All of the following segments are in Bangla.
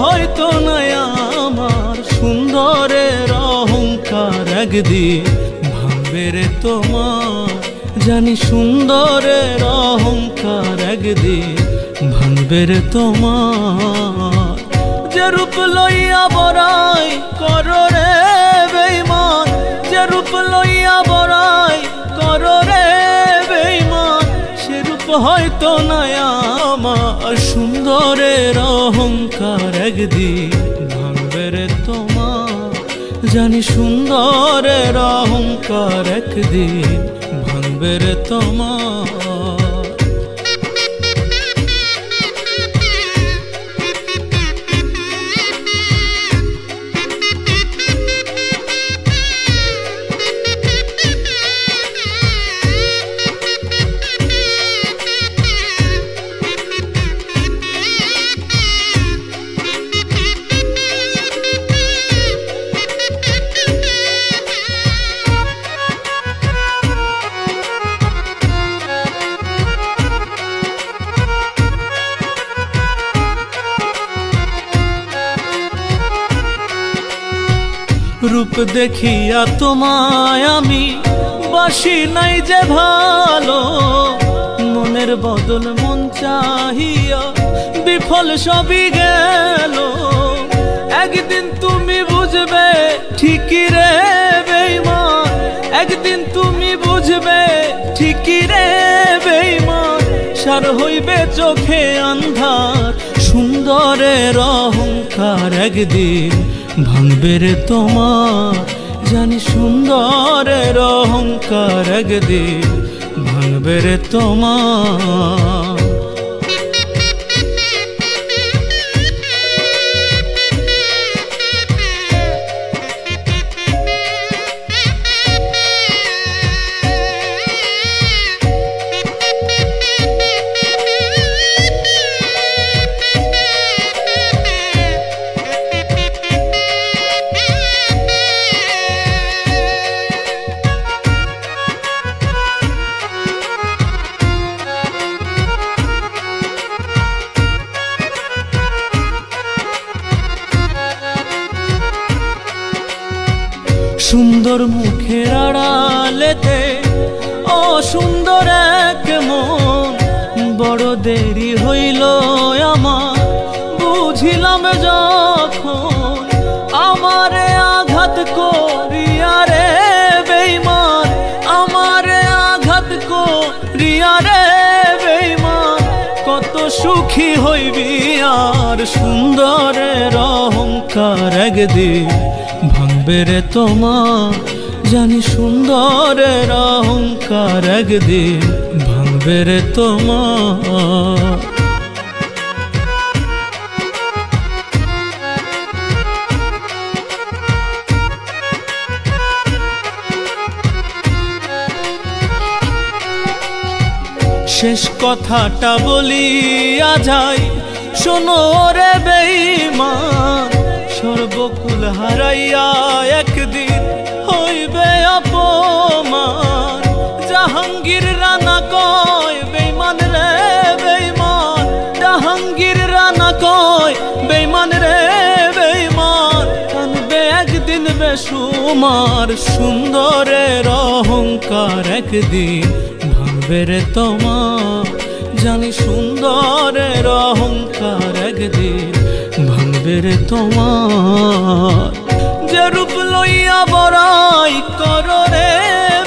হয়তো নাই আমার সুন্দরের অহংকার একদিন ভাঙবে রে তোমার। জানি সুন্দরের অহংকার একদিন ভাঙবে রে তোমার। যে রূপ লইয়া বড়াই করো রে বেঈমান, যে রূপ লইয়া বড়াই করো রে বেঈমান, সে রূপ হয়তো নাই আমার সুন্দরের অহংকার একদিন ভাঙবে রে তোমার। জানি সুন্দরের অহংকার একদিন ভাঙবে রে তোমার। রূপ দেখিয়া তোমায় আমি বাসি নাই যে ভালো, মনের বদল মন চাহিয়া বিফল সবই গেল। একদিন তুমি বুঝবে ঠিকই রে বেঈমান, একদিন তুমি বুঝবে ঠিকই রে বেঈমান। সার হইবে চোখে আন্ধার সুন্দরের অহংকার একদিন ভাঙবে রে তোমার। জানি সুন্দরের অহংকার একদিন ভাঙবে রে তোমার। সুন্দর মুখের আড়ালেতে অসুন্দর এক মন, বড় দেরি হইল আমার বুঝিলাম যখন। আমারে আঘাত করিয়া রে বেঈমান, আমারে আঘাত করিয়া রে বেঈমান, কত সুখী হইবি আর সুন্দরের অহংকার একদিন ভাঙবে রে তোমার। জানি সুন্দরের অহংকার একদিন ভাঙবে রে তোমার। শেষ কথাটা বলিয়া যাই শোনো রে বেঈমান, সর্বকুল হারাইয়া একদিন হইবে অপমান। জাহাঙ্গীর রানা কয় বেঈমান রে বেঈমান, জাহাঙ্গীর রানা কয় বেঈমান রে বেঈমান। কানবে একদিন বেসুমার সুন্দরের অহংকার একদিন ভাঙবে রে তোমার। জানি সুন্দরের অহংকার একদিন ভাঙবে রে তোমার। যে রূপ লইয়া বড়াই করো রে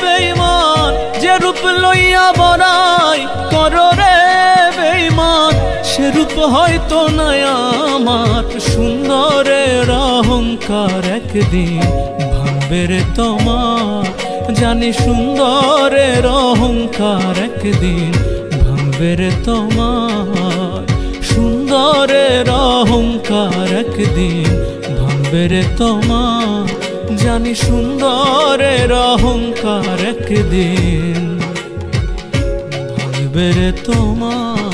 বেঈমান, যে রূপ লইয়া বড়াই করো রে বেঈমান, সে রূপ হয়তো নাই আমার সুন্দরের অহংকার একদিন ভাঙবে রে তোমার। জানি সুন্দরের অহংকার একদিন ভাঙবে রে তোমার। সুন্দরের অহংকার একদিন ভাঙবে রে তোমার। জানি সুন্দরের অহংকার একদিন ভাঙবে রে তোমার।